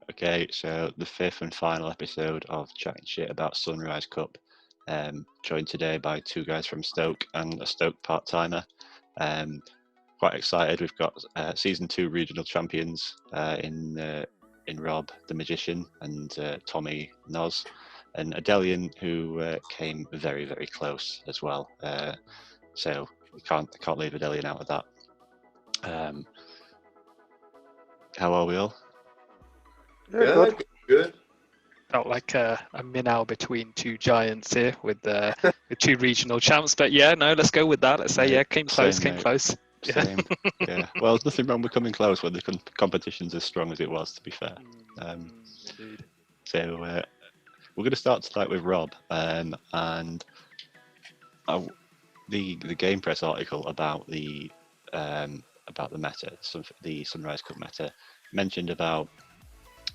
Okay, so the fifth and final episode of Chatting Shit about Sunrise Cup. Joined today by two guys from Stoke and a Stoke part-timer. Quite excited. We've got season 2 regional champions in Rob the Magician and Tommy Noz, and Adellion, who came very, very close as well. So we can't leave Adellion out of that. How are we all? Yeah, good. Felt like a minnow between two giants here with the two regional champs, but yeah, no, let's go with that. Let's say came close. Same. Yeah. Well, there's nothing wrong with coming close when the competition's as strong as it was, to be fair. Indeed. So we're going to start tonight with Rob, and the Game Press article about the meta, the Sunrise Cup meta, mentioned about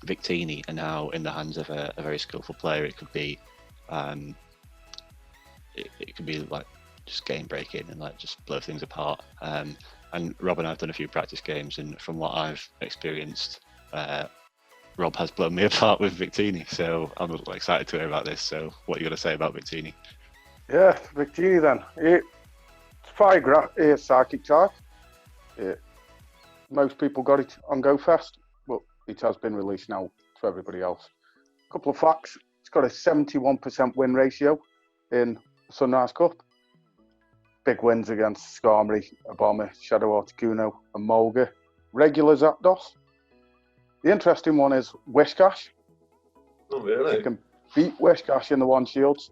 Victini and how in the hands of a very skillful player it could be it could be like just game breaking and like just blow things apart. And Rob and I have done a few practice games, and from what I've experienced, Rob has blown me apart with Victini. So I'm excited to hear about this. So what are you going to say about Victini? Yeah, Victini then. It's fire psychic type. Most people got it on Go Fast, but it has been released now to everybody else. A couple of facts. It's got a 71% win ratio in the Sunrise Cup. Big wins against Skarmory, Obama, Shadow Articuno and Mulga. Regulars at DOS. The interesting one is Whiscash. Oh, really? You can beat Whiscash in the one shields.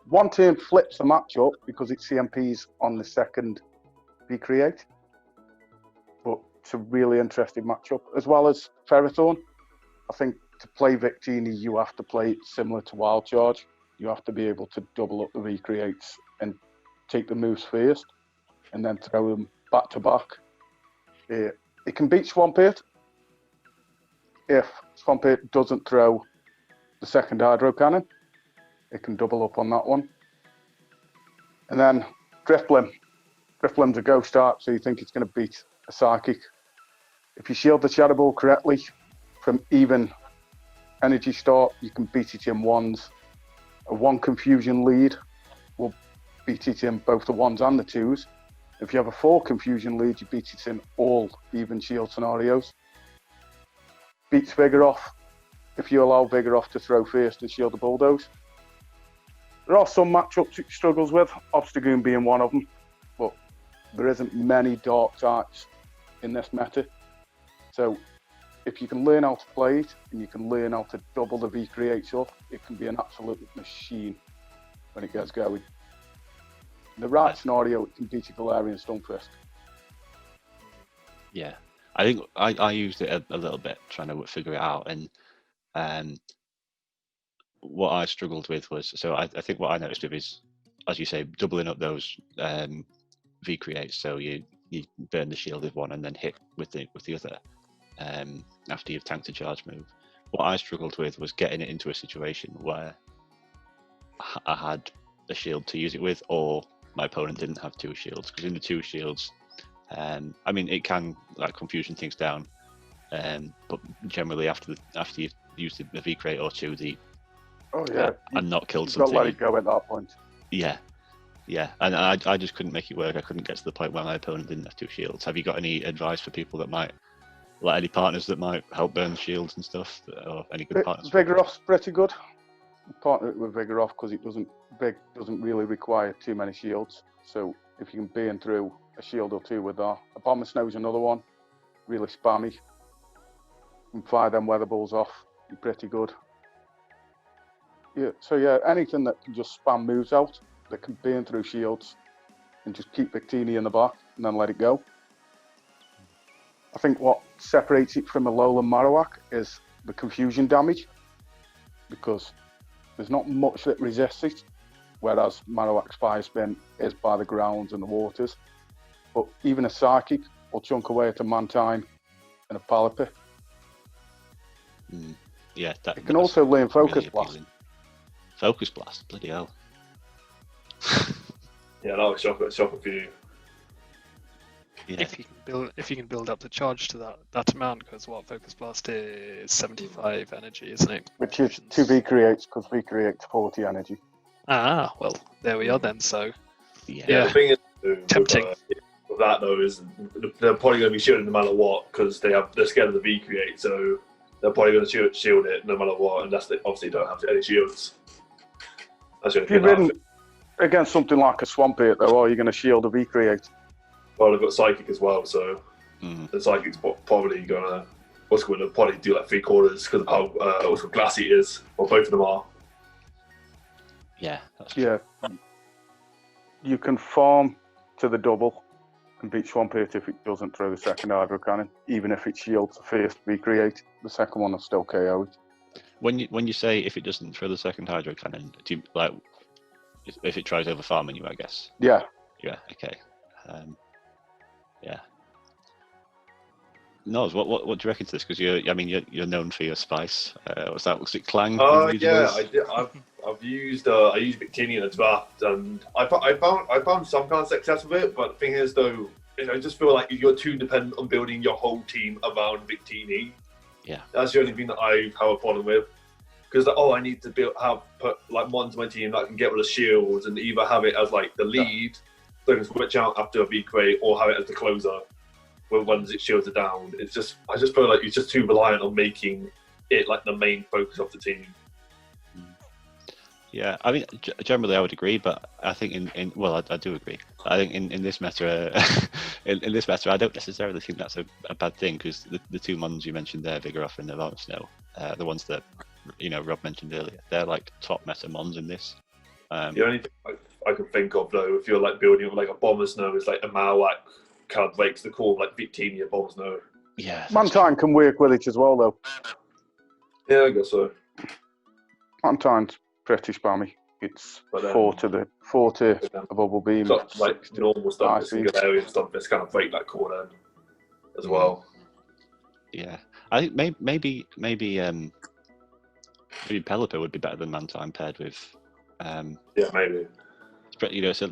One team flips the matchup because it CMPs on the second recreate. But it's a really interesting matchup, as well as Ferrothorn. I think to play Victini, you have to play it similar to Wild Charge. You have to be able to double up the recreates and take the moves first, and then throw them back to back. It can beat Swampert if Swampert doesn't throw the second Hydro Cannon. It can double up on that one. And then Drifblim. Drifblim's a ghost type, so you think it's going to beat a Psychic. If you shield the Shadow Ball correctly from even energy start, you can beat it in ones. A 1 confusion lead will beat it in both the ones and the twos. If you have a 4 confusion lead, you beat it in all even shield scenarios. Beats Vigoroth if you allow Vigoroth to throw first and shield the Bulldoze. There are some matchups it struggles with, Obstagoon being one of them, but there isn't many dark types in this meta. So if you can learn how to play it and you can learn how to double the V-Creates up, it can be an absolute machine when it gets going. In the right scenario, it can beat a Galarian Stunfisk. Yeah, I think I used it a little bit trying to figure it out, and what I struggled with was, so I think what I noticed with is, as you say, doubling up those V creates. So you burn the shield with one and then hit with the other after you've tanked a charge move. What I struggled with was getting it into a situation where I had a shield to use it with, or my opponent didn't have 2 shields. Because in the 2 shields, I mean, it can like confusion things down, but generally after you've used the V create or 2, and not killed something. You've got to let it go at that point. Yeah, and I just couldn't make it work. I couldn't get to the point where my opponent didn't have 2 shields. Have you got any advice for people that might, like any partners that might help burn shields and stuff, or any good partners? Vigoroth's pretty good. Partner it with Vigoroth because it doesn't really require too many shields. So if you can burn through a shield or 2 with that. Abomasnow's another one, really spammy. You can fire them weather balls off. You're pretty good. Yeah, so yeah, anything that can just spam moves out, that can burn through shields, and just keep Victini in the back and then let it go. I think what separates it from a Alolan Marowak is the confusion damage, because there's not much that resists it, whereas Marowak's Fire Spin is by the grounds and the waters. But even a Psychic will chunk away at a Mantine and a Palipy. Yeah, it can also learn Focus Blast. Focus Blast, bloody hell. Yeah, that was shocking for you. Yeah. if you can build up the charge to that amount, because what Focus Blast is 75 energy, isn't it? Which is 2 V creates, because V creates 40 energy. Ah, well, there we are then. So Yeah. The thing is, Tempting. With that though, is they're probably going to be shielding no matter what, because they're scared of the V create, so they're probably going to shield it no matter what, unless they obviously don't have any shields. That's the only If you're thing. in against something like a Swampert, though, are you going to shield a V create? Well, they've got Psychic as well, so the Psychic's probably going to probably do like 3/4 because of how glassy it is, or both of them are. Yeah. That's Yeah. You can farm to the double and beat Swampert if it doesn't throw the second Hydro Cannon, even if it shields the first V create. The second one will still KO it. When you say if it doesn't throw the second Hydro Cannon, do you, like if it tries over farming you, I guess? Yeah. Yeah. Okay. Yeah. Noz, what do you reckon to this? Because you're known for your spice. Was it Clang? Yeah, I did. I've used Victini in a draft, and I found some kind of success with it. But the thing is, though, I just feel like you're too dependent on building your whole team around Victini. Yeah, that's the only thing that I have a problem with. Because I need to put like one to my team that can get rid of shields, and either have it as like the lead, so I can switch out after a V crate, or have it as the closer when its shields are down. I just feel like you're just too reliant on making it like the main focus of the team. Yeah, I mean, generally I would agree, but I think I do agree. I think in this meta, in this meta, I don't necessarily think that's a bad thing, because the two mons you mentioned there, Vigoroth and Unovan Snow, the ones that Rob mentioned earlier, they're like top meta mons in this. The only thing I can think of though, if you're like building like a Bomber Snow, is like a Marowak card breaks the core like Victini a Bomber Snow. Yeah, Mantine can work with it as well, though. Yeah, I guess so. Mantine's pretty spammy. It's 4 to a bubble beam. So, like normal stuff, nice single area stuff, that's kind of break that core then as well. Yeah, I think maybe Pelipper would be better than Mantine paired with. Yeah, maybe. It's a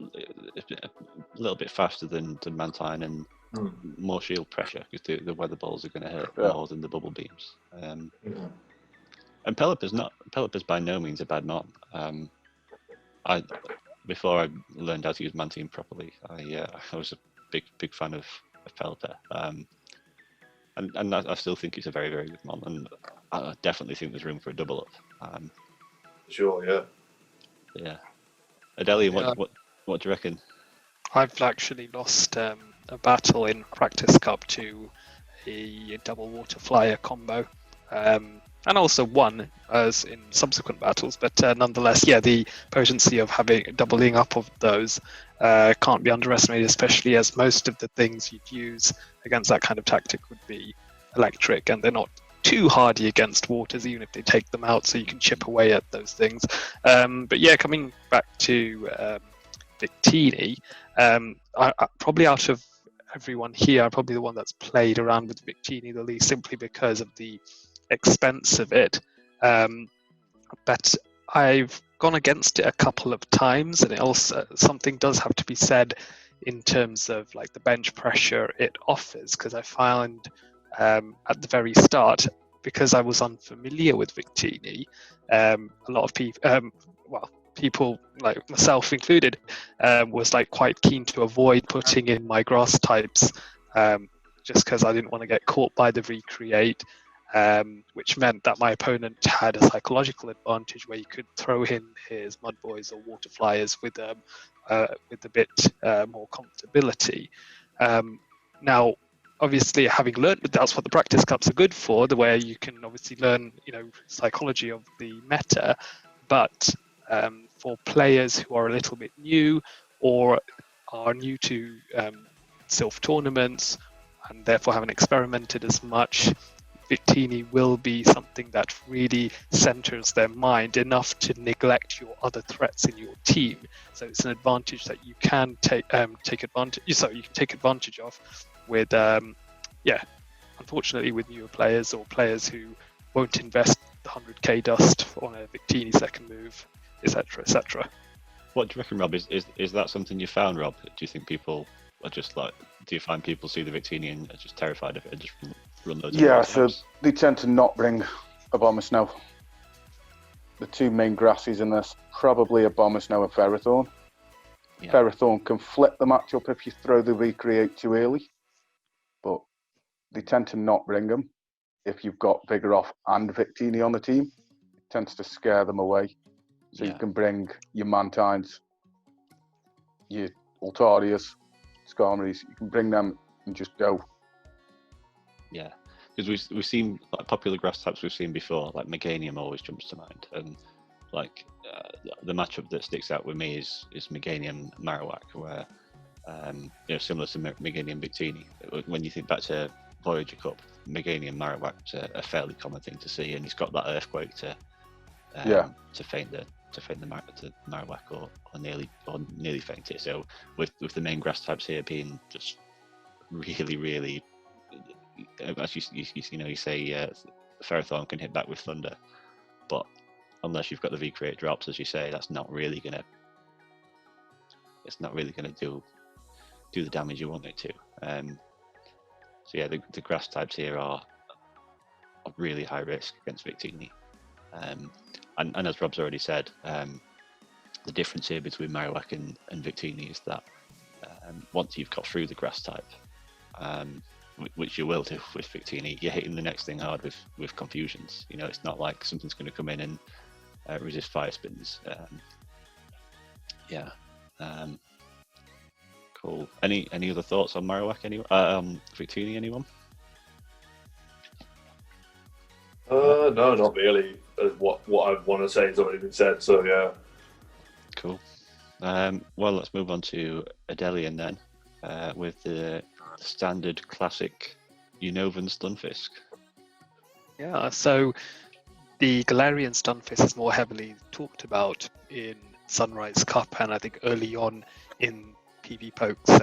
little bit faster than Mantine and more shield pressure, because the weather balls are going to hurt more than the bubble beams. And Pelipper's by no means a bad mon. Before I learned how to use Mantine properly, I was a big fan of Pelipper. And I still think it's a very, very good mon, and I definitely think there's room for a double up. Sure, yeah. Yeah. Adellion, what do you reckon? I've actually lost a battle in Practice Cup to a double water flyer combo, and also won as in subsequent battles. But nonetheless, the potency of having doubling up of those can't be underestimated, especially as most of the things you'd use against that kind of tactic would be electric, and they're not too hardy against waters, even if they take them out, so you can chip away at those things. But yeah, coming back to Victini, I probably out of everyone here, I'm probably the one that's played around with Victini the least, simply because of the expense of it. But I've gone against it a couple of times, and it also something does have to be said in terms of like the bench pressure it offers, because I found at the very start, because I was unfamiliar with Victini, a lot of people, people like myself included, was like quite keen to avoid putting in my grass types, just because I didn't want to get caught by the recreate, which meant that my opponent had a psychological advantage where he could throw in his mud boys or water flyers with a bit more comfortability. Now, obviously, having learned that's what the practice cups are good for, the way you can obviously learn, psychology of the meta. But for players who are a little bit new or are new to Silph tournaments and therefore haven't experimented as much, Victini will be something that really centers their mind enough to neglect your other threats in your team. So it's an advantage that you can take advantage of with, unfortunately, with newer players or players who won't invest the 100k dust on a Victini second move, etc., etc. What do you reckon, Rob? Is that something you found, Rob? Do you think people Or just like, do you find people see the Victini and are just terrified of it and just run loads Yeah, of so they tend to not bring a Bomber Snow. The two main grasses in this, probably a Bomber Snow and Ferrothorn. Yeah. Ferrothorn can flip the matchup if you throw the Recreate too early, but they tend to not bring them if you've got Vigoroth and Victini on the team. It tends to scare them away. So you can bring your Mantines, your Altarias, Skarmories, you can bring them and just go. Yeah, because we've seen like popular grass types we've seen before, like Meganium always jumps to mind, and like the matchup that sticks out with me is Meganium Marowak, where similar to Meganium Victini. When you think back to Voyager Cup, Meganium Marowak's a fairly common thing to see, and he's got that earthquake to feint the Marowak or nearly feint it. So with the main grass types here being just really, as you say, Ferrothorn can hit back with Thunder, but unless you've got the V-Create drops, as you say, it's not really gonna do the damage you want it to. So yeah, the grass types here are really high risk against Victini. And as Rob's already said, the difference here between Marowak and Victini is that once you've got through the grass type, which you will do with Victini, you're hitting the next thing hard with confusions. It's not like something's going to come in and resist fire spins. Cool. Any other thoughts on Marowak? Victini? Anyone? No, not really. What I want to say has already been said. So yeah. Cool. Well, let's move on to Adellion then, with the standard classic Unovan Stunfisk. Yeah, so the Galarian Stunfisk is more heavily talked about in Sunrise Cup, and I think early on in PvPoke's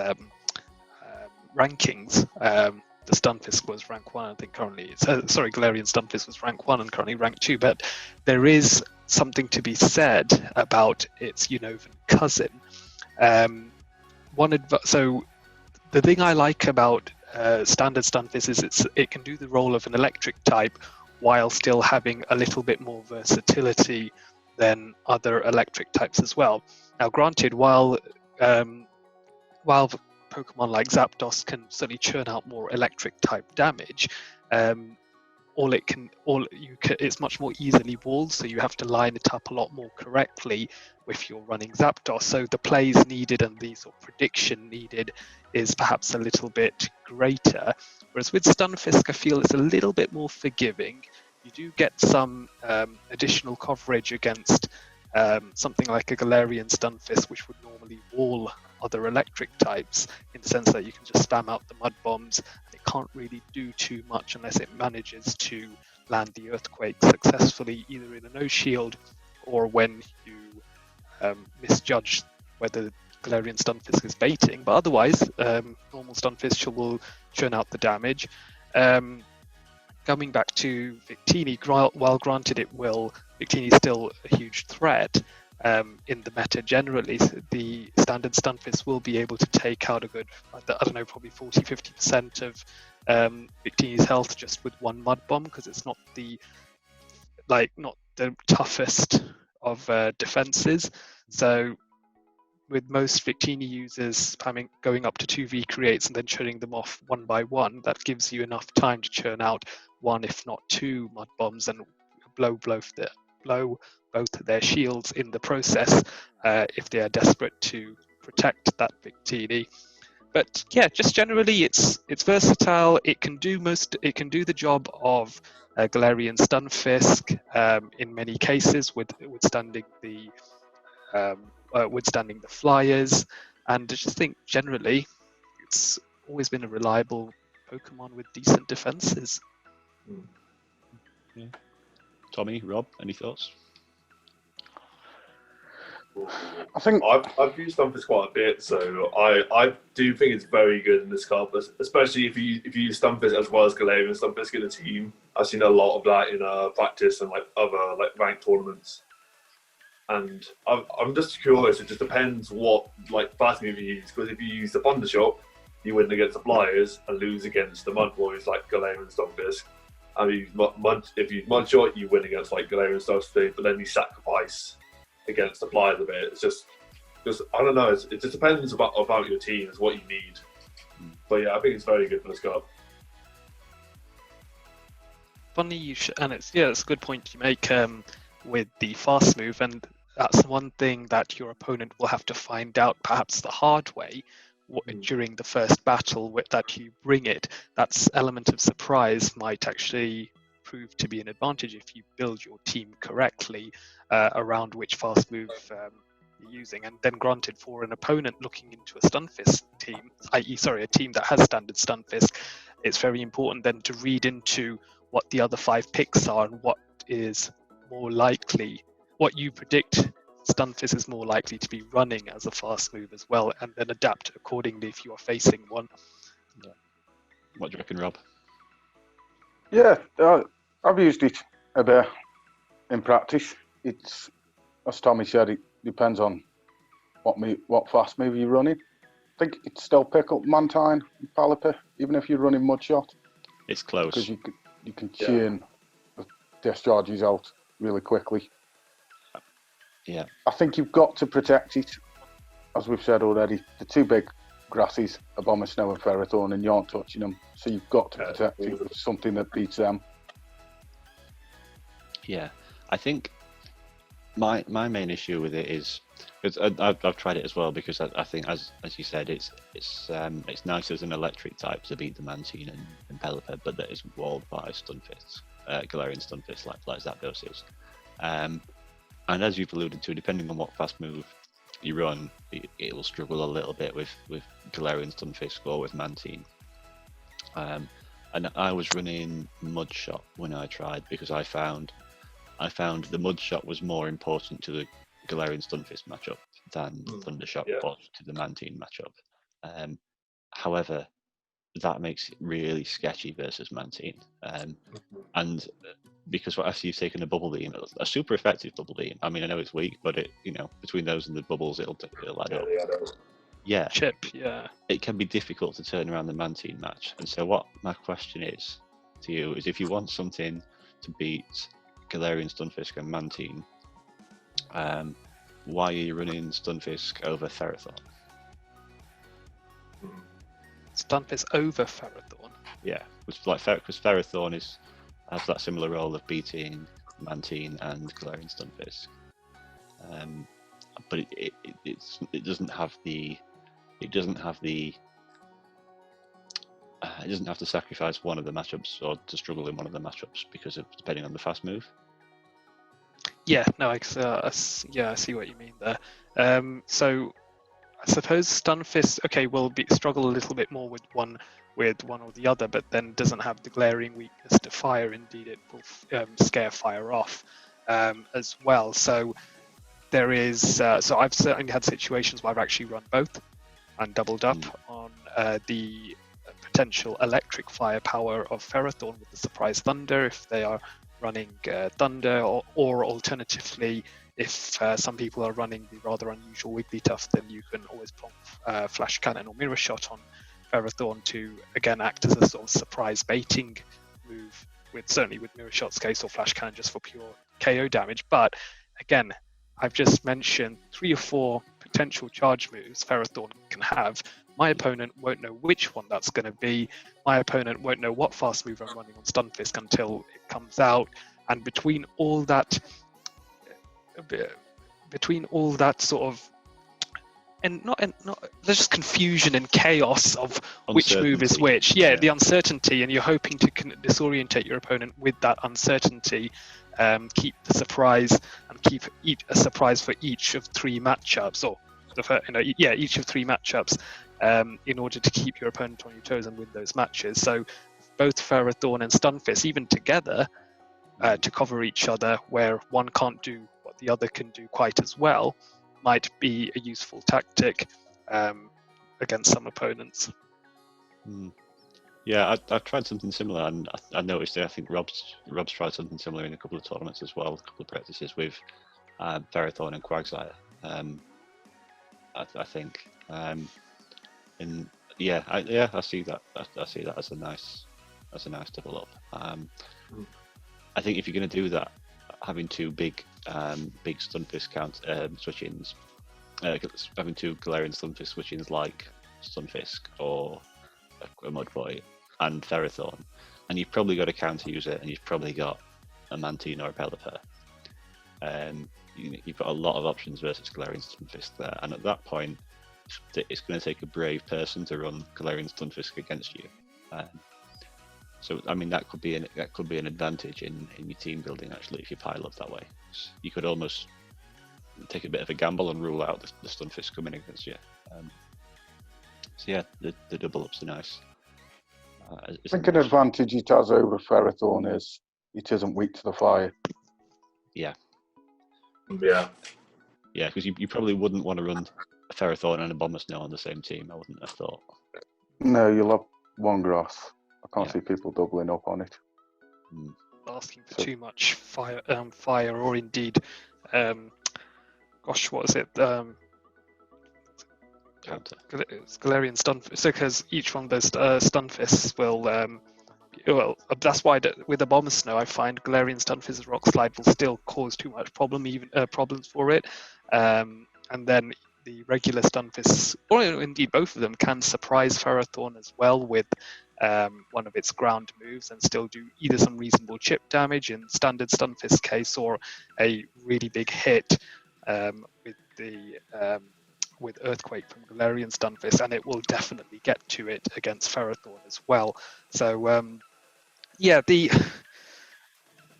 rankings, the Stunfisk was rank 1. I think currently, Galarian Stunfisk was rank 1 and currently rank 2. But there is something to be said about its Unovan cousin. So the thing I like about standard Stunfisk is it can do the role of an electric type while still having a little bit more versatility than other electric types as well. Now, granted, while Pokemon like Zapdos can certainly churn out more electric type damage, it's much more easily walled, so you have to line it up a lot more correctly if you're running Zapdos. So the plays needed and the sort of prediction needed is perhaps a little bit greater. Whereas with Stunfisk, I feel it's a little bit more forgiving. You do get some additional coverage against something like a Galarian Stunfisk, which would normally wall other electric types, in the sense that you can just spam out the mud bombs and it can't really do too much unless it manages to land the earthquake successfully, either in a no shield or when you misjudge whether Galarian Stunfisk is baiting. But otherwise, normal Stunfisk will churn out the damage. Coming back to Victini, while granted Victini is still a huge threat in the meta generally, the standard Stunfisk will be able to take out a good, probably 40-50% of Victini's health just with one mud bomb, because it's not the toughest of defenses. So with most Victini users going up to 2 V-creates and then churning them off one by one, that gives you enough time to churn out one, if not two, mud bombs and blow both their shields in the process if they are desperate to protect that Victini. But yeah, just generally, it's versatile. It can do the job of Galarian Stunfisk in many cases, withstanding the flyers, and I just think generally it's always been a reliable Pokemon with decent defenses. Yeah. Tommy, Rob, any thoughts? I think I've used Stunfisk quite a bit, so I do think it's very good in this card, especially if you use Stunfisk as well as Galarian Stunfisk in a team. I've seen a lot of that in practice and other ranked tournaments. And I'm just curious. It just depends what like fast move you use. Because if you use the Thunder Shock, you win against the Flyers and lose against the Mud Boys like Galarian and Stunfisk. And if you Mud Shot, you win against like Galarian and Stunfisk. But then you sacrifice against the Flyers a bit. It's just I don't know. It just depends about your team. Is what you need. But yeah, I think it's very good for this cup. Funny and it's a good point you make with the fast move, and that's one thing that your opponent will have to find out perhaps the hard way during the first battle that you bring it. That's element of surprise might actually prove to be an advantage if you build your team correctly around which fast move you're using. And then granted, for an opponent looking into a Stunfisk team, a team that has standard Stunfisk, it's very important then to read into what the other 5 picks are and what is more likely, what you predict Stunfisk is more likely to be running as a fast move as well, and then adapt accordingly if you are facing one. Yeah. What do you reckon, Rob? Yeah, I've used it a bit in practice. It's, as Tommy said, it depends on what fast move you're running. I think it's still pick up Mantine and Palipy, even if you're running Mudshot. It's close. Because you can churn the discharges out really quickly. Yeah. I think you've got to protect it, as we've said already. The 2 big grasses are Abomasnow and Ferrothorn, and you aren't touching them. So you've got to protect it with something that beats them. Yeah. I think my main issue with it is, because I've tried it as well, because I think, as you said, it's nice as an electric type to beat the Mantine and Pelipper, but that is walled by Stunfisk, Galarian Stunfisk, like Zapdos is. And as you've alluded to, depending on what fast move you run, it will struggle a little bit with Galarian Stunfisk or with Mantine. And I was running Mudshot when I tried, because I found the Mudshot was more important to the Galarian Stunfisk matchup than Thundershot was to the Mantine matchup. However, that makes it really sketchy versus Mantine. And because after you've taken a Bubble Beam, a super effective Bubble Beam. I mean, I know it's weak, but between those and the bubbles, it'll add up. Yeah. Chip, yeah. It can be difficult to turn around the Mantine match. And so what my question is to you is, if you want something to beat Galarian Stunfisk and Mantine, why are you running Stunfisk over Ferrothorn? Stunfisk over Ferrothorn? Yeah, because Ferrothorn has that similar role of beating Mantine and Galarian Stunfisk. But it doesn't have to sacrifice one of the matchups or to struggle in one of the matchups because of depending on the fast move. Yeah, no, I see what you mean there. So I suppose Stunfisk, will struggle a little bit more with one or the other, but then doesn't have the glaring weakness to fire. Indeed, it will scare fire off as well. So there is. So I've certainly had situations where I've actually run both and doubled up on the potential electric firepower of Ferrothorn with the Surprise Thunder if they are running Thunder, or alternatively, if some people are running the rather unusual Wigglytuff, then you can always plonk Flash Cannon or Mirror Shot on Ferrothorn to again act as a sort of surprise baiting move, certainly with Mirror Shot's case, or Flash Cannon just for pure KO damage. But again, I've just mentioned 3 or 4 potential charge moves Ferrothorn can have. My opponent won't know which one that's going to be. My opponent won't know what fast move I'm running on Stunfisk until it comes out. And between all that sort of, there's just confusion and chaos of which move is which. Yeah, the uncertainty, and you're hoping to disorientate your opponent with that uncertainty. Keep the surprise and keep a surprise for each of 3 matchups, or each of 3 matchups, in order to keep your opponent on your toes and win those matches. So both Ferrothorn and Stunfisk, even together, to cover each other, where one can't do what the other can do quite as well, might be a useful tactic against some opponents. Yeah, I've tried something similar, and I noticed that I think Rob's tried something similar in a couple of tournaments as well, a couple of practices with Ferrothorn and Quagsire. I think, and I see that. I see that as a nice double up. I think if you're going to do that, having two big Stunfisk switch-ins, having two Galarian Stunfisk switch-ins like Stunfisk or a Mudboy and Ferrothorn, and you've probably got a counter user, and you've probably got a Mantine or a Pelipper. You've got a lot of options versus Galarian Stunfisk there, and at that point, it's going to take a brave person to run Galarian Stunfisk against you. So I mean that could be an advantage in your team building actually if you pile up that way. You could almost take a bit of a gamble and rule out the Stunfisk coming against you. So yeah, the double ups are nice. I think an advantage it has over Ferrothorn is it isn't weak to the fire. Yeah, Yeah, because you probably wouldn't want to run a Ferrothorn and a Abomasnow on the same team. I wouldn't have thought. No, you'll have one grass. I can't see people doubling up on it. Asking for too much fire, or indeed, gosh, what is it? Counter. It's Galarian Stunfisk. So because each one of those Stunfisks will, that's why with Abomasnow I find Galarian Stunfisk's Rock Slide will still cause too much problems for it, and then the regular Stunfisks, or indeed both of them, can surprise Ferrothorn as well with one of its ground moves and still do either some reasonable chip damage in standard Stunfisk case or a really big hit with Earthquake from Galarian Stunfisk, and it will definitely get to it against Ferrothorn as well. So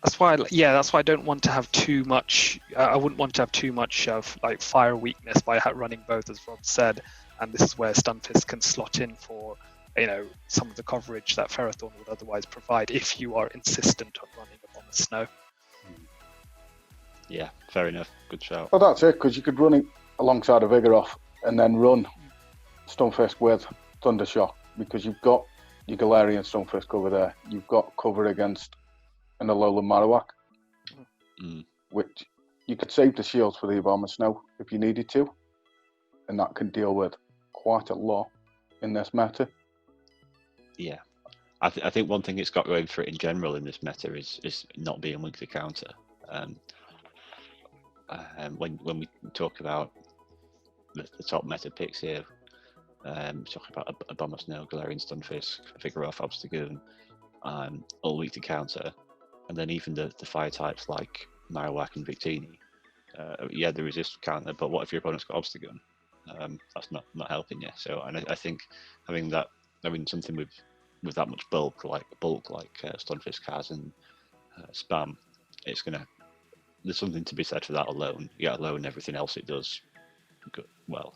that's why I don't want to have too much. I wouldn't want to have too much of like fire weakness by running both, as Rob said. And this is where Stunfisk can slot in for some of the coverage that Ferrothorn would otherwise provide if you are insistent on running Abomasnow. Yeah, fair enough. Good shout. Well, that's it, because you could run it alongside a Vigoroth and then run Stunfisk with Thundershock, because you've got your Galarian Stunfisk over there. You've got cover against an Alolan Marowak, which you could save the shields for the Abomasnow if you needed to, and that can deal with quite a lot in this meta. Yeah, I think one thing it's got going for it in general in this meta is not being weak to counter. When we talk about the top meta picks here, talking about Abomasnow, Galarian Stunfisk, Vigoroth, Obstagoon, all weak to counter, and then even the fire types like Marowak and Victini. They resist counter, but what if your opponent's got Obstagoon? That's not helping you. So, and I think having something with that much bulk like Stunfisk has and spam, there's something to be said for that alone. Yeah, alone, everything else it does good well.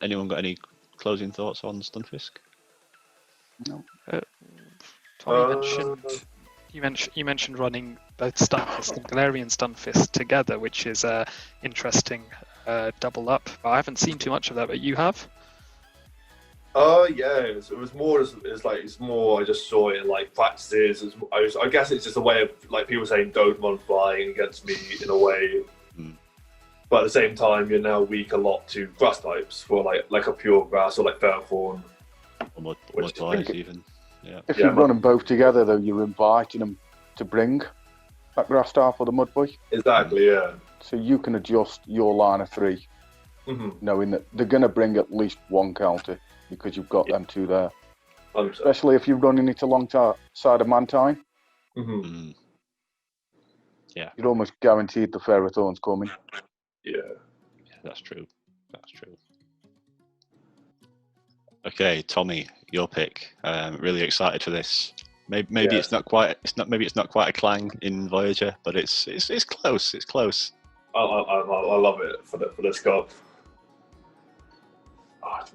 Anyone got any closing thoughts on Stunfisk? No. Tom, you mentioned running both Stunfisk and Galarian Stunfisk together, which is interesting double up. I haven't seen too much of that, but you have? Yeah, it was more. It's more. I just saw it in like practices. I guess it's just a way of like people saying Dodemon flying against me in a way. But at the same time, you're now weak a lot to grass types for like a pure grass or like Ferrothorn. Or Mudboys even. Yeah. If you run them both together, though, you're inviting them to bring that grass type or the Mudboy. Exactly. Yeah. So you can adjust your line of three, knowing that they're going to bring at least one counter because you've got them two there. 100%. Especially if you're running it alongside a Mantine. Yeah. You're almost guaranteed the Ferrothorn's coming. Yeah, that's true. Okay, Tommy, your pick. Really excited for this. Maybe it's not quite a Clang in Voyager, but it's close. It's close. I love it for this card.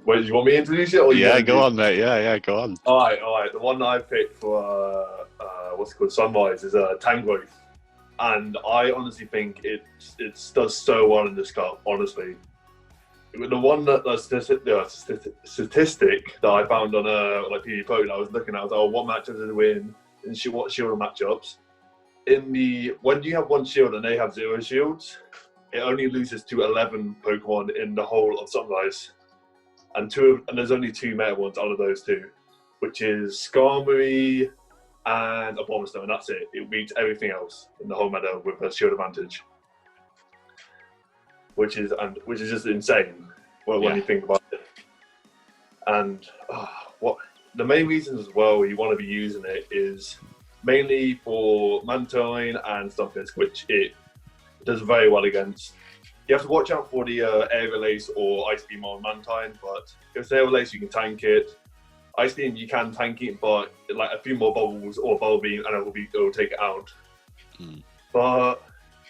Wait, do you want me to introduce it? Or go on, mate. Yeah, go on. All right. The one that I picked for what's it called, Sunrise, is Tangrowth, and I honestly think it does so well in this card. Honestly, the one statistic that I found on PvP, I was looking at, I was like, what matchups does it win? And what shield matchups? when you have one shield and they have 0 shields, it only loses to 11 Pokemon in the whole of Sunrise, and there's only 2 meta ones out of those 2, which is Skarmory and Abomasnow, and that's it. It beats everything else in the whole meta with a shield advantage, which is just insane when you think about it. And what the main reasons as well you want to be using it is mainly for Mantine and Stunfisk, which it does very well against. You have to watch out for the Air Release or Ice Beam on Mantine, but if it's Air Release, you can tank it. Ice Beam, you can tank it, but like a few more bubbles or Bubble Beam, and it will take it out. But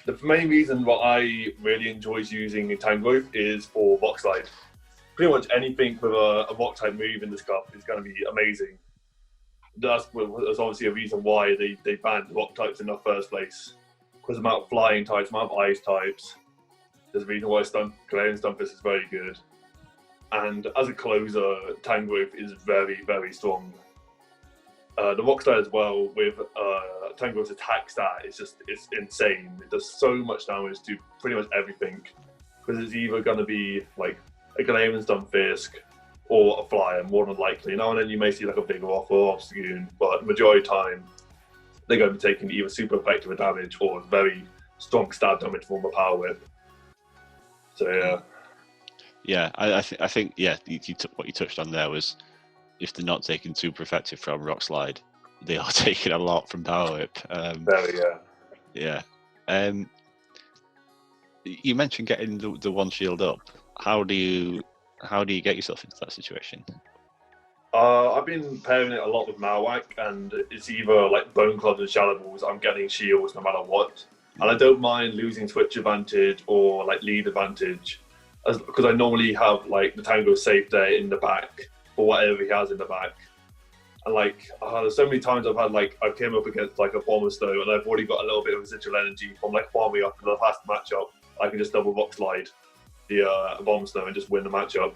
the main reason why I really enjoy using Tangrowth is for Rock Slide. Pretty much anything with a Rock type move in this cup is going to be amazing. That's obviously a reason why they banned Rock types in the first place. Because the amount of flying types, the amount of ice types. There's a reason why Galarian Stunfisk is very good. And as a closer, Tangrowth is very, very strong. The Rock Slide as well, with Tangrowth's attack stat, it's insane. It does so much damage to pretty much everything. Because it's either going to be like a Galarian Stunfisk or a Flyer, more than likely. Now and then you may see like a bigger off or Obstagoon, but the majority of the time, they're going to be taking either super effective damage or very strong stab damage from a Power Whip. So yeah. Yeah, I think what you touched on there was if they're not taking super effective from Rock Slide, they are taking a lot from Power Whip. Yeah. You mentioned getting the one shield up. How do you get yourself into that situation? I've been pairing it a lot with Marowak, and it's either like Bone Clubs and Shadow Balls. I'm getting shields no matter what, and I don't mind losing Switch advantage or like lead advantage, because I normally have like the Tango safe there in the back for whatever he has in the back. And like there's so many times I've came up against like a Abomasnow, and I've already got a little bit of residual energy from like farming up in the past matchup. I can just double Rock Slide the Abomasnow and just win the matchup.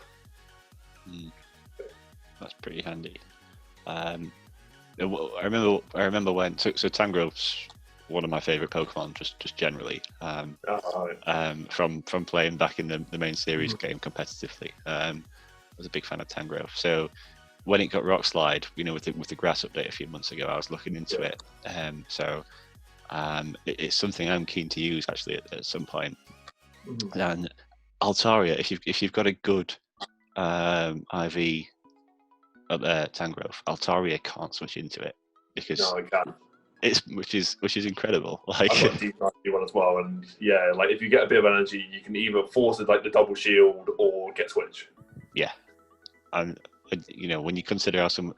That's pretty handy. I remember when so Tangrowth's one of my favourite Pokemon, just generally. From playing back in the main series game competitively. I was a big fan of Tangrowth. So when it got Rock Slide, with the grass update a few months ago, I was looking into it. It's something I'm keen to use actually at some point. And Altaria, if you've got a good IV Tangrowth, Altaria can't switch into it because no, I can. which is incredible. Like I've got a deep one as well, and yeah, like if you get a bit of energy, you can either force it like the double shield or get switch. Yeah, and when you consider how some,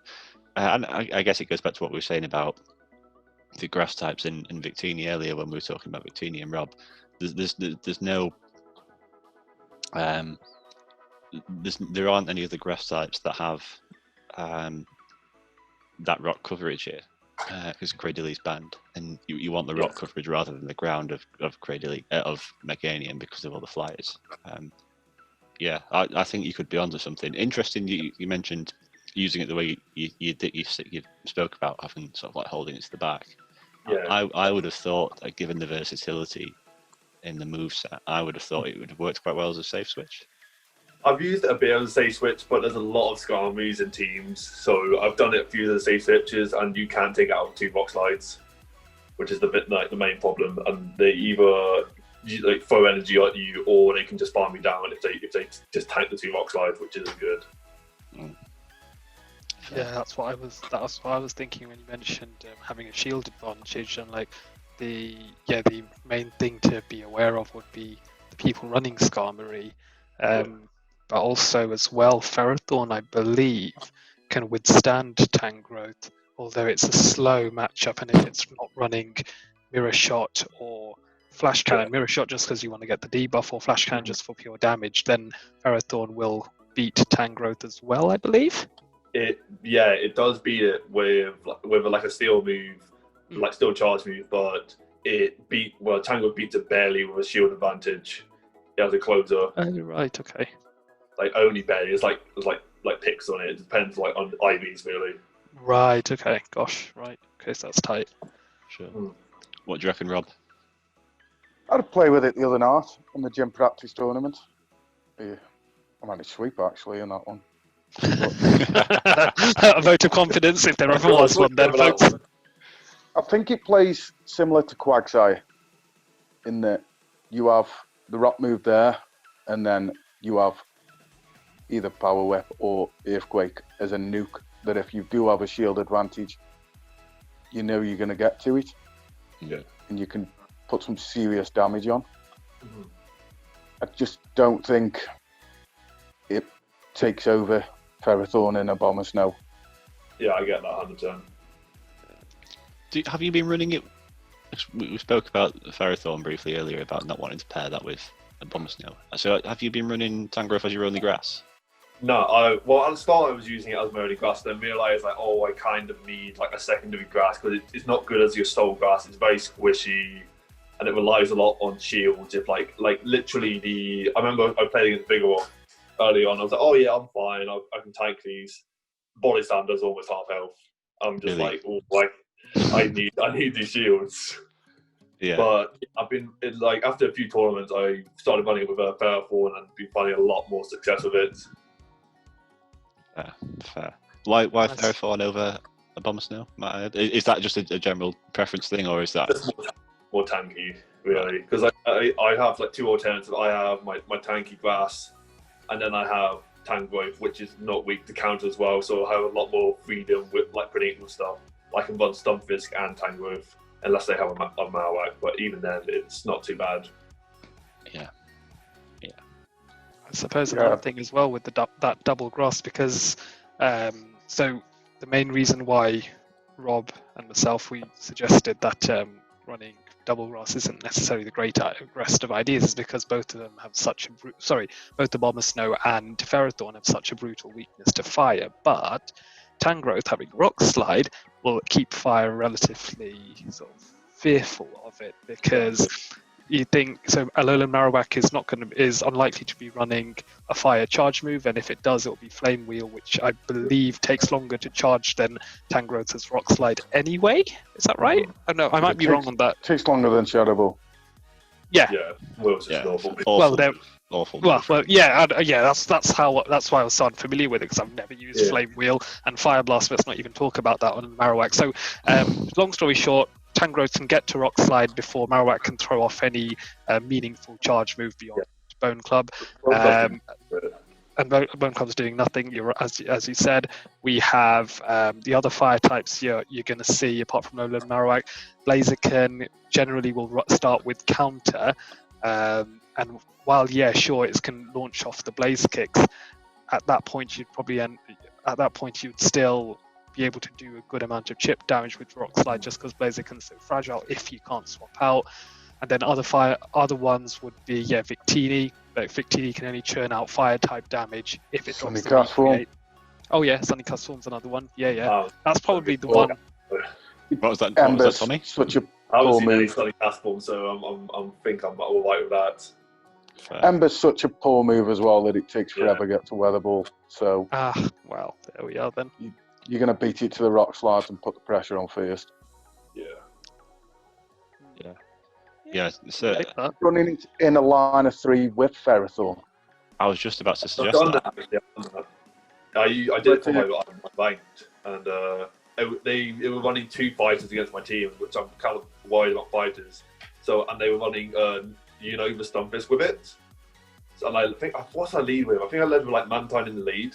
and I guess it goes back to what we were saying about the grass types in Victini earlier when we were talking about Victini and Rob. There's no there aren't any other grass types that have that rock coverage here, because Cradili's banned, and you want the rock coverage rather than the ground of Cradily of Meganium because of all the flyers. I think you could be onto something interesting. You mentioned using it the way you spoke about, having sort of like holding it to the back. Yeah. I would have thought that given the versatility in the moveset, I would have thought it would have worked quite well as a safe switch. I've used it a bit as a safe switch, but there's a lot of Skarmories in teams, so I've done it a few of the safe switches, and you can take out 2 Rock Slides, which is the main problem. And they either like throw energy at you, or they can just farm you down if they just tank the 2 Rock Slides, which isn't good. Yeah, that's what I was thinking when you mentioned having a shield advantage, and like the main thing to be aware of would be the people running Skarmory. But also as well, Ferrothorn, I believe, can withstand Tangrowth, although it's a slow matchup, and if it's not running Mirror Shot or Flash Cannon, Mirror Shot just because you want to get the debuff, or Flash Cannon just for pure damage, then Ferrothorn will beat Tangrowth as well, I believe. It does beat it with like a steel move, like steel charge move, but Tangrowth beats it barely with a shield advantage. It has a closer. Oh, right, okay. Like only barely. It's like picks on it. It depends like on IVs really. Right. Okay. Gosh. Right. Okay. So that's tight. Sure. What do you reckon, Rob? I had to play with it the other night in the gym practice tournament. Yeah, I managed to sweep actually in that one. A vote of confidence if there ever was one then, folks. I think it plays similar to Quagsire in that you have the rock move there, and then you have either Power Whip or Earthquake as a nuke that if you do have a shield advantage, you know you're going to get to it. Yeah. And you can put some serious damage on. Mm-hmm. I just don't think it takes over Ferrothorn and Abomasnow. Yeah, I get that 100%. Have you been running it? We spoke about Ferrothorn briefly earlier about not wanting to pair that with Abomasnow. So have you been running Tangrowth as your only grass? No, well, at the start I was using it as my only grass, then realised like, I kind of need like a secondary grass because it's not good as your sole grass. It's very squishy, and it relies a lot on shields. If like literally I remember I played against Vigoroth early on. I was like, oh yeah, I'm fine. I can tank these. Body Slam does almost half health. I'm just really? I need these shields. Yeah. But I've been after a few tournaments, I started running it with a Ferrothorn and been finding a lot more success with it. Fair. Why Ferrothorn over Abomasnow? Is that just a general preference thing, or is that just more tanky, really? Because I have like two alternatives. I have my tanky grass, and then I have Tangrowth, which is not weak to counter as well. So I have a lot more freedom with like predictable stuff. I can run Stunfisk and Tangrowth unless they have a Marowak, but even then, it's not too bad. Yeah. I suppose another thing as well with that double grass, because so the main reason why Rob and myself we suggested that running double grass isn't necessarily the greatest of ideas is because both of them have both Abomasnow and Ferrothorn have such a brutal weakness to fire, but Tangrowth having Rock Slide will keep fire relatively sort of fearful of it, because you think so. Alolan Marowak is unlikely to be running a fire charge move, and if it does, it will be Flame Wheel, which I believe takes longer to charge than Tangrowth's Rock Slide anyway. Is that right? Oh no, I might be wrong on that. Takes longer than Shadow Ball. Yeah. Yeah. Well, awful. Well, yeah. That's why I was so unfamiliar with it, because I've never used Flame Wheel and Fire Blast. Let's not even talk about that on Marowak. So, long story short, Tangrowth can get to Rock Slide before Marowak can throw off any meaningful charge move beyond Bone Club. And Bone Club's doing nothing. As you said, we have the other fire types you're going to see apart from Alolan Marowak. Blaziken generally will start with counter, and while it can launch off the Blaze Kicks, at that point you'd still be able to do a good amount of chip damage with Rock Slide just because Blaziken's so fragile if you can't swap out. And then other ones would be Victini, but Victini can only churn out fire type damage if it drops the Form. Oh yeah, Sunny Custom's another one. That's probably the one. What was that? Was that Tommy? Such a I poor haven't seen any move. Sunny Custom, so I'm think I'm all right with that. Fair. Ember's such a poor move as well that it takes forever to get to Weather Ball. So well, there we are then. You're going to beat it to the Rock Slides and put the pressure on first. Yeah. So Running it in a line of 3 with Ferrothorn. I was just about to suggest that. I did it for my ranked, and they were running 2 fighters against my team, which I'm kind of worried about fighters. So, and they were running Unovan Stunfisk with it. So, and I think, what's I lead with? I think I led with like Mantine in the lead.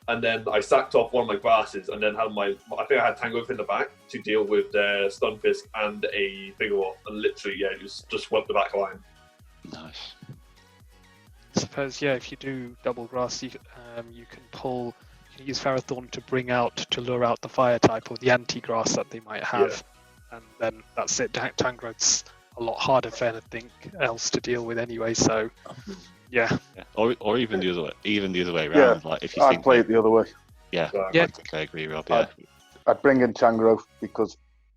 And then I sacked off one of my grasses, and then I think I had Tangrowth in the back to deal with their Stunfisk and a Vigoroth, and literally, it just swept the back line. Nice. I suppose, if you do double grass, you can use Ferrothorn to lure out the fire type or the anti-grass that they might have, and then that's it. Tangrowth's a lot harder for anything else to deal with anyway, so. Yeah. Or even the other way around. Like if you I'd play it the other way. I agree, Rob. I'd bring in Tangrowth because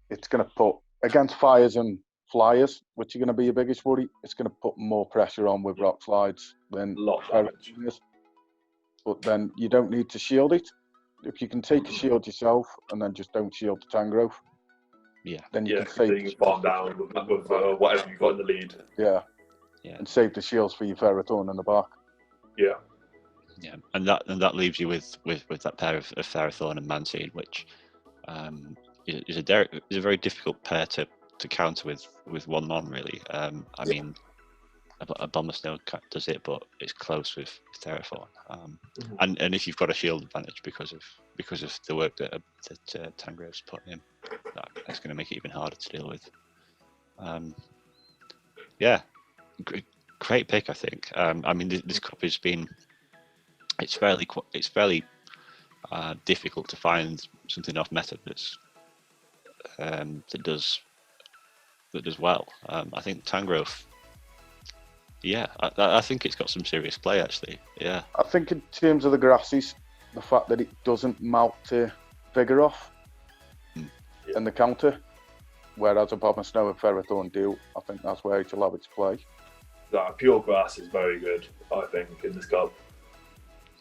it's going to put against fires and flyers, which are going to be your biggest worry. It's going to put more pressure on with Rock Slides than damage. But then you don't need to shield it. If you can take a shield yourself and then just don't shield the Tangrowth, Yeah. then you Yeah, can so save. you can farm down with whatever you've got in the lead. Yeah. Yeah. And save the shields for your Ferrothorn in the back. Yeah. Yeah, and that leaves you with that pair of Ferrothorn and Mantine, which is a very difficult pair to counter with one mon really. I mean, a Abomasnow does it, but it's close with Ferrothorn. And if you've got a shield advantage because of the work that Tangrowth's put in, that's going to make it even harder to deal with. Yeah, great pick, I think. I mean, this cup has been. It's fairly difficult to find something off meta that does well. I think Tangrowth. Yeah, I think it's got some serious play actually. Yeah. I think in terms of the grasses, the fact that it doesn't mount to Vigoroth and the counter, whereas Abomasnow and Ferrothorn do, I think that's where it'll have its play. That pure grass is very good, I think, in this cup.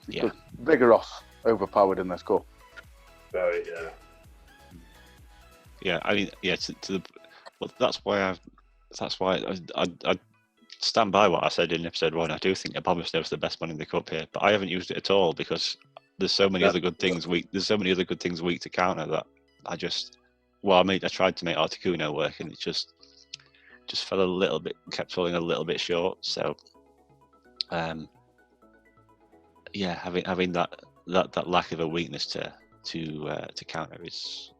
Yeah. Vigoroth overpowered in this cup. Very, yeah. Yeah, I mean, yeah. Well, that's why I stand by what I said in episode 1. I do think Abomasnow is the best one in the cup here, but I haven't used it at all because there's so many other good things weak. There's so many other good things weak to counter that I just. Well, I tried to make Articuno work, and it just fell a little bit, kept falling a little bit short. So, yeah, having that lack of a weakness to counter is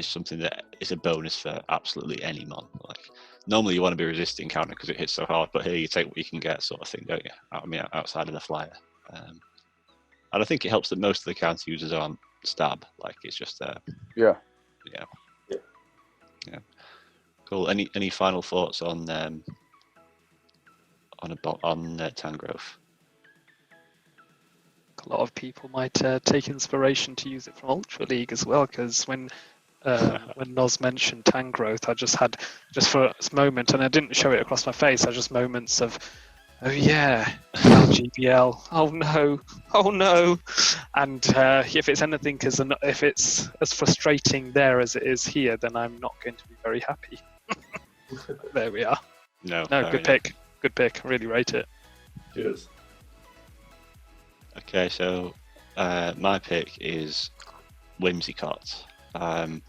something that is a bonus for absolutely any mon. Like normally you want to be resisting counter because it hits so hard, but here you take what you can get, sort of thing, don't you? I mean, outside of the flyer, and I think it helps that most of the counter users aren't stab. Like it's just Yeah. Cool. Any final thoughts on Tangrowth? A lot of people might take inspiration to use it from Ultra League as well, because when Noz mentioned Tangrowth, I just for a moment, and I didn't show it across my face, I just moments of, oh yeah, LGBL, oh no, and if it's anything, if it's as frustrating there as it is here, then I'm not going to be very happy. There we are. No, good pick. Good pick. Really rate it. Cheers. Okay, so my pick is Whimsicott, and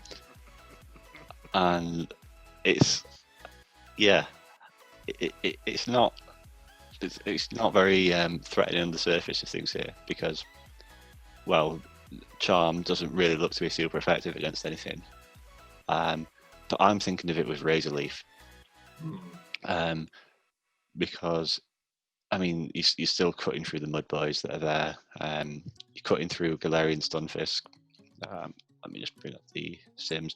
it's not very threatening on the surface of things here because, well, Charm doesn't really look to be super effective against anything, but I'm thinking of it with Razor Leaf, because. I mean, you're still cutting through the mud boys that are there. You're cutting through Galarian Stunfisk. Let me just bring up the sims.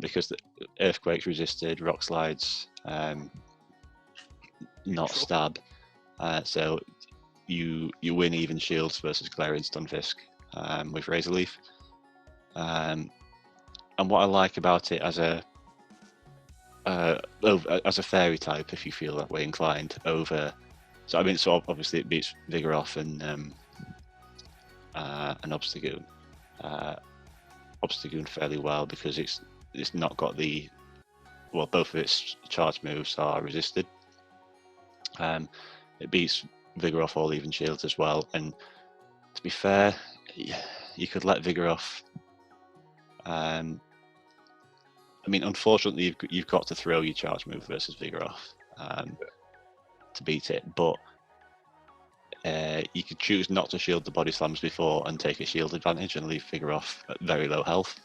Because the Earthquake's resisted, Rock Slides, not stab. So you win even shields versus Galarian Stunfisk with Razor Leaf. And what I like about it as a fairy type, if you feel that way inclined, over. So I mean, so obviously it beats Vigoroth and Obstagoon. Obstagoon fairly well because it's not got both of its charge moves are resisted. It beats Vigoroth all even shields as well. And to be fair, you could let Vigoroth. I mean, unfortunately, you've got to throw your charge move versus Vigoroth. To beat it, but you could choose not to shield the body slams before and take a shield advantage and leave Vigoroth at very low health.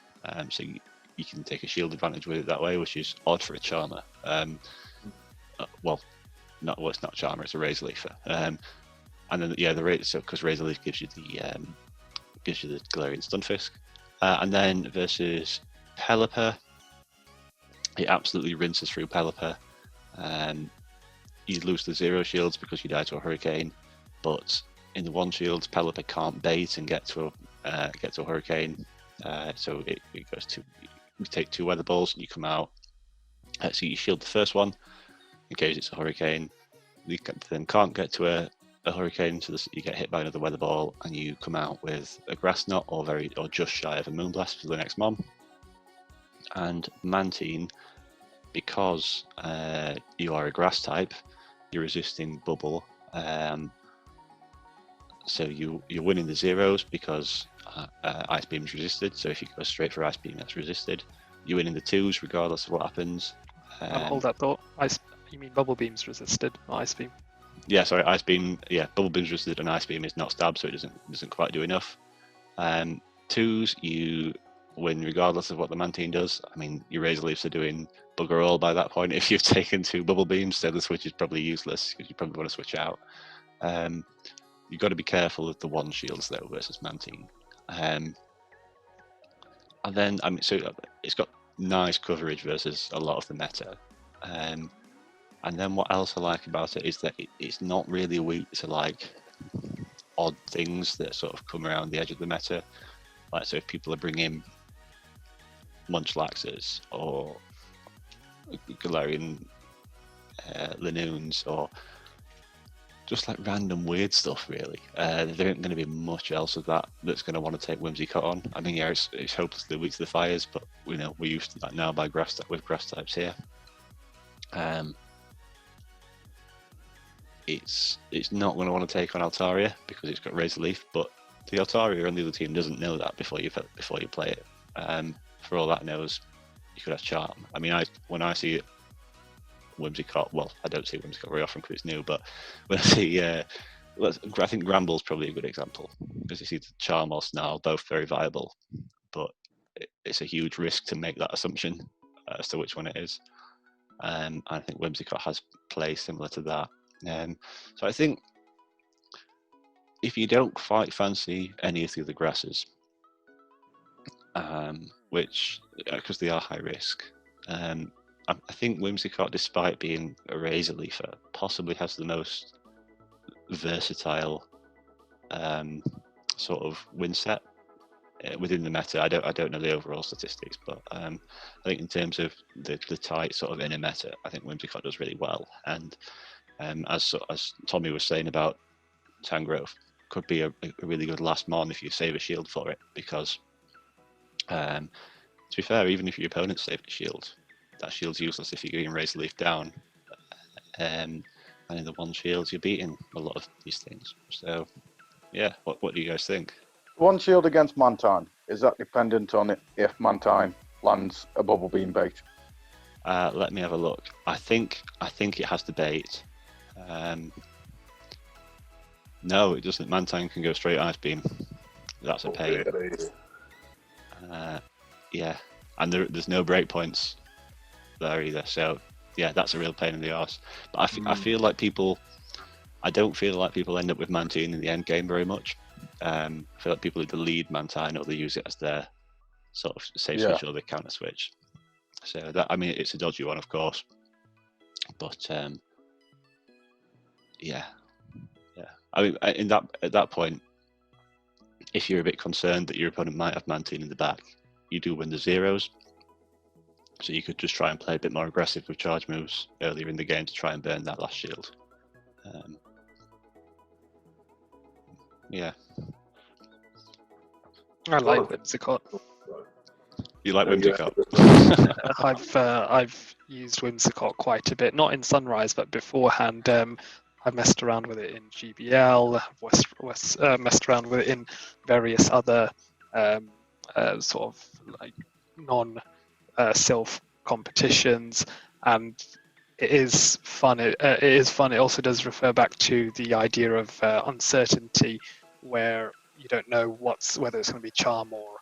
So you can take a shield advantage with it that way, which is odd for a Charmer. It's not Charmer, it's a Razor Leaf. And then because Razor Leaf gives you the Galarian Stunfisk, and then versus Pelipper, it absolutely rinses through Pelipper. You lose the 0 shields because you die to a Hurricane, but in the 1 shields, Pelipper can't bait and get to a Hurricane. So it goes to, you take 2 Weather Balls and you come out. So you shield the first one in case it's a Hurricane. You then can't get to a Hurricane, so you get hit by another Weather Ball, and you come out with a Grass Knot or just shy of a Moonblast for the next mon. And Mantine, because you are a grass type, you're resisting bubble. So you're winning the zeros because Ice Beam's resisted. So if you go straight for Ice Beam, that's resisted. You win in the twos regardless of what happens. Hold that thought. You mean Bubble Beam's resisted, not Ice Beam? Yeah, sorry, Ice Beam. Yeah, Bubble Beam's resisted and Ice Beam is not stabbed, so it doesn't quite do enough. Twos, you win regardless of what the Mantine does. I mean, your Razor Leafs are doing bugger all by that point if you've taken 2 Bubble Beams, so the switch is probably useless because you probably want to switch out. You've got to be careful of the 1 shields though versus Mantine. And then, I mean, so it's got nice coverage versus a lot of the meta. And then what else I like about it is that it's not really weak to like odd things that sort of come around the edge of the meta. Like, so if people are bringing Munchlaxes or Galarian Linoons or just like random weird stuff, really. There ain't going to be much else of that that's going to want to take Whimsicott on. I mean, yeah, it's hopelessly weak to the fires, but we know we're used to that now with grass types here. It's not going to want to take on Altaria because it's got Razor Leaf, but the Altaria on the other team doesn't know that before you play it. For all that knows, you could have Charm. I mean, when I see Whimsicott, well, I don't see Whimsicott very often because it's new, but when I see, I think Gramble's probably a good example because you see the Charm or Snarl, both very viable, but it's a huge risk to make that assumption as to which one it is. I think Whimsicott has play similar to that. So I think if you don't quite fancy any of the other grasses, which because they are high risk, I think Whimsicott, despite being a Razor Leafer, possibly has the most versatile sort of win set within the meta. I don't know the overall statistics, but I think in terms of the tight sort of inner meta, I think Whimsicott does really well. And as Tommy was saying about Tangrowth, could be a really good last mon if you save a shield for it, because to be fair, even if your opponent saved a shield, that shield's useless if you're getting Razor Leaf down. And in the 1 shields, you're beating a lot of these things. So, yeah, what do you guys think? 1 shield against Mantine, is that dependent on it if Mantine lands a Bubble Beam bait? Let me have a look. I think it has to bait. No, it doesn't. Mantine can go straight Ice Beam. That's a pain. Yeah, and there's no breakpoints there either. So yeah, that's a real pain in the arse. But I feel like I don't feel like people end up with Mantine in the end game very much. I feel like people either lead Mantine or they use it as their sort of safe switch or the counter switch. So that, I mean, it's a dodgy one, of course. But yeah. I mean, at that point, if you're a bit concerned that your opponent might have Mantine in the back, you do win the zeros. So you could just try and play a bit more aggressive with charge moves earlier in the game to try and burn that last shield. Yeah. I like Whimsicott. You like Whimsicott? I've used Whimsicott quite a bit, not in Sunrise, but beforehand. I've messed around with it in GBL, messed around with it in various other sort of like non-Silph competitions, and it is fun. It is fun. It also does refer back to the idea of uncertainty, where you don't know whether it's going to be Charm or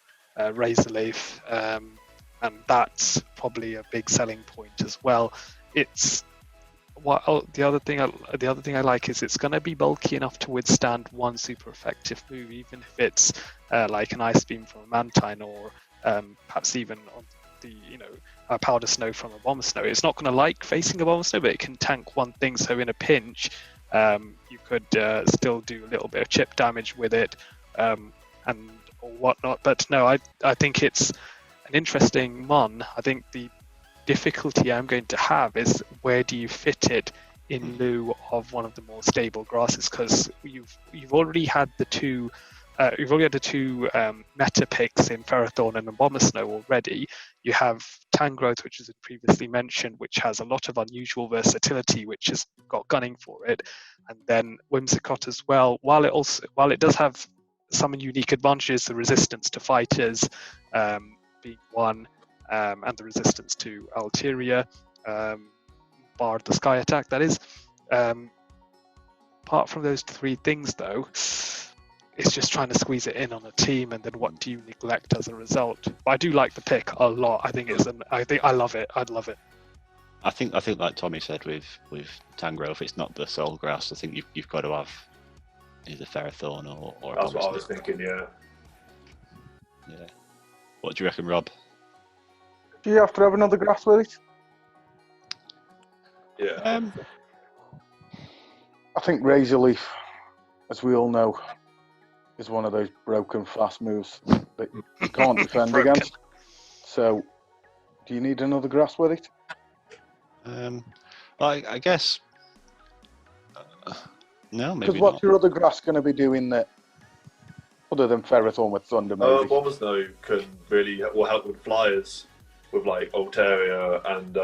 Razor Leaf, and that's probably a big selling point as well. The other thing I like is it's going to be bulky enough to withstand one super effective move, even if it's like an Ice Beam from a Mantine, or perhaps even on the a Powder Snow from a Bomb Snow. It's not going to like facing a Bomb Snow, but it can tank one thing. So in a pinch, you could still do a little bit of chip damage with it, and or whatnot. But no, I think it's an interesting mon. I think the difficulty I'm going to have is where do you fit it in lieu of one of the more stable grasses, because you've already had the two meta picks in Ferrothorn and Abomasnow already. You have Tangrowth, which has been previously mentioned, which has a lot of unusual versatility, which has got gunning for it, and then Whimsicott as well. While it does have some unique advantages, the resistance to fighters being one, and the resistance to Altaria, bar the sky attack, that is. Apart from those three things, though, it's just trying to squeeze it in on a team, and then what do you neglect as a result? But I do like the pick a lot. I think I love it. I'd love it. I think like Tommy said with Tangrowth, it's not the soul grass. I think you've got to have either Ferrothorn or That's what I was thinking. Yeah. Yeah. What do you reckon, Rob? Do you have to have another grass with it? Yeah. I think Razor Leaf, as we all know, is one of those broken fast moves that you can't defend against. So, do you need another grass with it? I guess no, maybe Because what's not. your other grass going to be doing that, other than Ferrothorn with Thunder? Maybe. Bombers though will help with flyers, with like Altaria and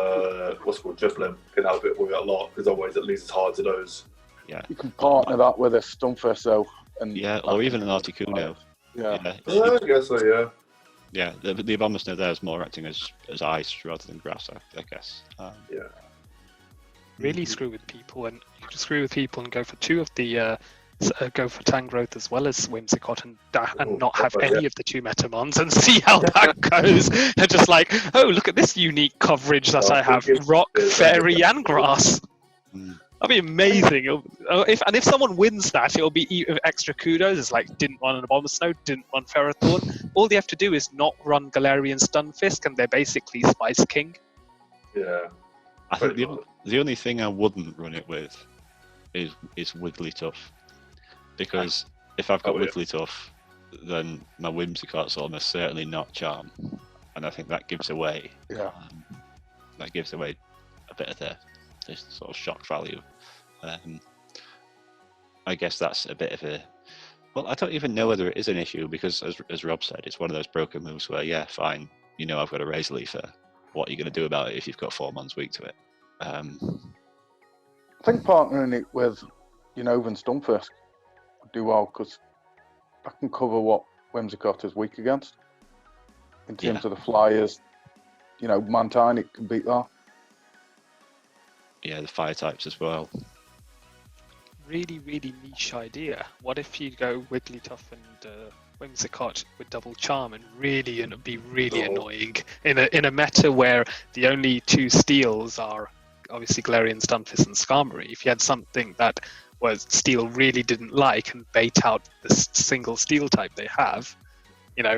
what's it called Drifblim can help it with it a lot, because otherwise at least it's hard to those. Yeah. You can partner that with a Stunfisk though, and or even an Articuno. Yeah. I guess so. Yeah. Yeah, the Abomasnow there is more acting as ice rather than grass, I guess. Yeah. Really screw with people, and you can screw with people and go for two of the go for Tangrowth as well as Whimsicott, and not have any of the two Metamons, and see how that goes. They're just like, oh, look at this unique coverage that I have: rock, fairy, and grass. That'd be amazing. If someone wins that, it'll be extra kudos. It's like, didn't want an Abomasnow, didn't want Ferrothorn. All they have to do is not run Galarian Stunfisk, and they're basically Spice King. Yeah. I think the only thing I wouldn't run it with is Wigglytuff, because if I've got Wigglytuff, then my Whimsicott's almost certainly not Charm, and I think that gives away. That gives away a bit of this sort of shock value. I guess that's a bit of a... Well, I don't even know whether it is an issue, because as Rob said, it's one of those broken moves where, yeah, fine, I've got a Razor Leaf there. What are you going to do about it if you've got 4 months weak to it? I think partnering it with Unovan Stunfisk would do well, because I can cover what Whimsicott is weak against. In terms of the flyers, Mantine, it can beat that. Yeah, the fire types as well. Really, really niche idea. What if you go Wigglytuff and Whimsicott with double charm, and it'd be really annoying in a meta where the only two steals are obviously Galarian Stunfisk and Skarmory. If you had something that was steel really didn't like and bait out the single steel type they have,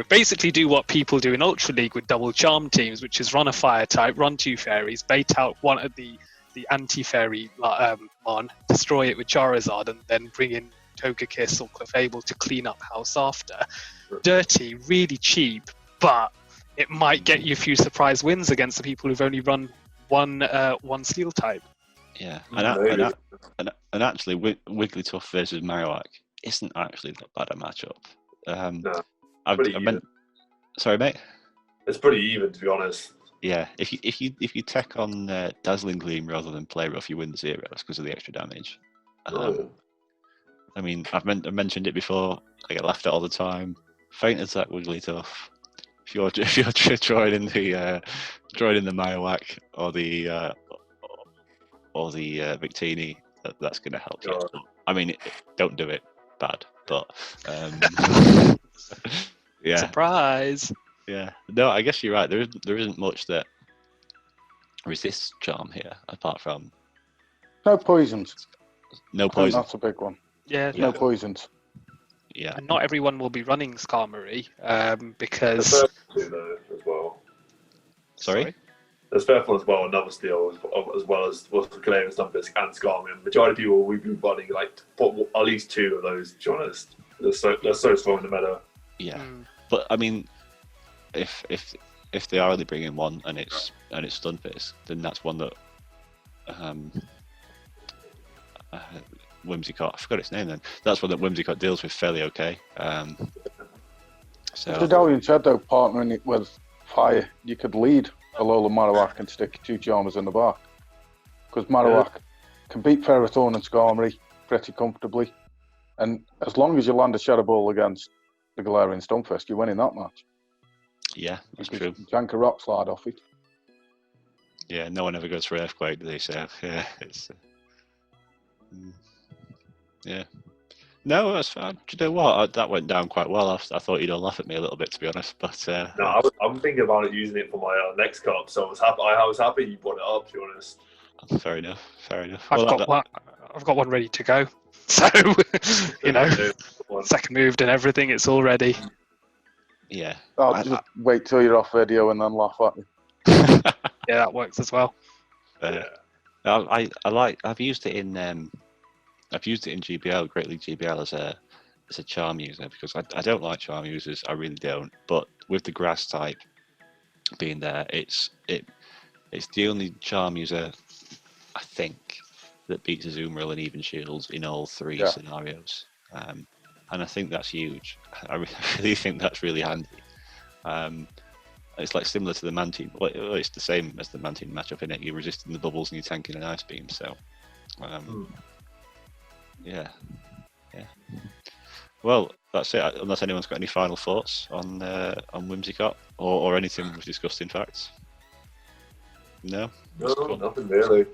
basically do what people do in Ultra League with double charm teams, which is run a fire type, run 2 fairies, bait out one of the anti-fairy mon, destroy it with Charizard, and then bring in Togekiss or Clefable to clean up house after. Dirty, really cheap, but it might get you a few surprise wins against the people who've only run one steel type. Yeah, and actually, Wigglytuff versus Marowak isn't actually that bad a matchup. No, sorry, mate. It's pretty even, to be honest. Yeah, if you tech on Dazzling Gleam rather than Play Rough, you win the zeros because of the extra damage. I mean, I've mentioned it before. I get laughed at all the time. Feint Attack Wigglytuff. If you're drawing in the Marowak or the Victini, that's going to help you. I mean, don't do it bad, but yeah. Surprise. Yeah. No, I guess you're right. There isn't much that resists charm here, apart from no poisons. No poison. That's a big one. Yeah. No poisons. Yeah. And not everyone will be running Skarmory, because. As well. Sorry? There's Fairfall as well, another steal, as well as Galarian Stunfisk and Skarmory. Majority of people we've been running at least 2 of those. To be honest, they're so strong in the meta. Yeah, but I mean, if they are only bringing one and it's Stunfisk, then that's one that Whimsicott. I forgot its name. Then that's one that Whimsicott deals with fairly okay. So Adellion said though, partnering it with fire, you could lead Alola Marowak and stick 2 Charmers in the back. Because Marowak can beat Ferrothorn and Skarmory pretty comfortably. And as long as you land a Shadow Ball against the Galarian Stunfisk, you're winning that match. Yeah, that's Because true. you can jank a Rock Slide off it. Yeah, no one ever goes for Earthquake, do they? So, yeah, it's... yeah. No, that's fine. Do you know what? That went down quite well. I thought you'd all laugh at me a little bit, to be honest. But No, I'm thinking about it, using it for my next cup. So I was happy you brought it up, to be honest. fair enough. Fair enough. I've got one ready to go. So, you know, second moved and everything, it's all ready. Yeah. I'll just wait till you're off video and then laugh at me. Yeah, that works as well. I've used it in GBL, Great League GBL, as a charm user, because I don't like charm users. I really don't. But with the grass type being there, it's the only charm user, I think, that beats Azumarill and even shields in all 3 scenarios. And I think that's huge. I really think that's really handy. It's like similar to the Mantine. Well, it's the same as the Mantine matchup, in it. You're resisting the bubbles and you're tanking an Ice Beam. So, yeah. Well, that's it. Unless anyone's got any final thoughts on Whimsicott or anything we've discussed, in fact. No, nothing really.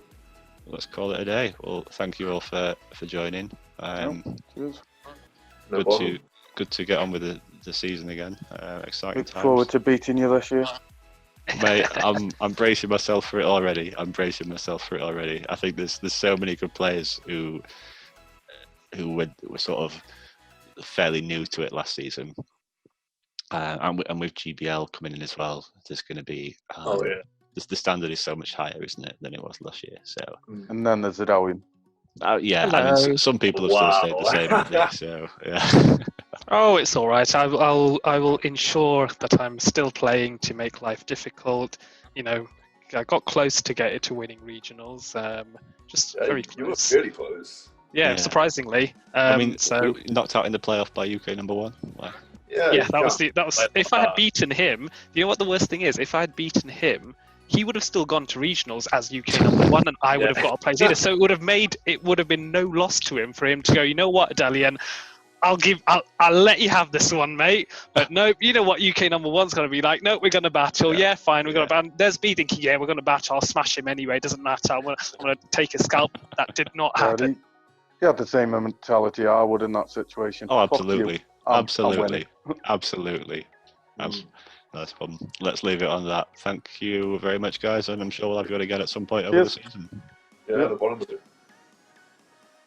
Let's call it a day. Well, thank you all for joining. Cheers. Good to get on with the season again. Exciting Look times. forward to beating you this year. Mate, I'm bracing myself for it already. I think there's so many good players who were sort of fairly new to it last season, and with GBL coming in as well, there's going to be the standard is so much higher, isn't it, than it was last year? So, and then there's Adellion. Yeah, I mean, some people have still stayed the same, haven't they? So, yeah. Oh, it's all right. I will ensure that I'm still playing to make life difficult. You know, I got close to get it to winning regionals. Very close. You were really close. Yeah, surprisingly. I mean, so knocked out in the playoff by UK number 1. Like, yeah, that was. If I had beaten him, you know what the worst thing is? If I had beaten him, he would have still gone to regionals as UK number 1, and I would have got a place either. So it would have been no loss to him for him to go, you know what, Adellion, I'll let you have this one, mate. But no, you know what UK number 1's going to be like? No, we're going to battle. Yeah, fine, we're going to battle. There's me thinking, yeah, we're going to battle. I'll smash him anyway. Doesn't matter. I'm going to take a scalp. That did not happen. He had the same mentality I would in that situation. Oh, absolutely. Absolutely. Nice problem. Let's leave it on that. Thank you very much, guys, and I'm sure we'll have you on again at some point over the season. Yeah, the bottom of it.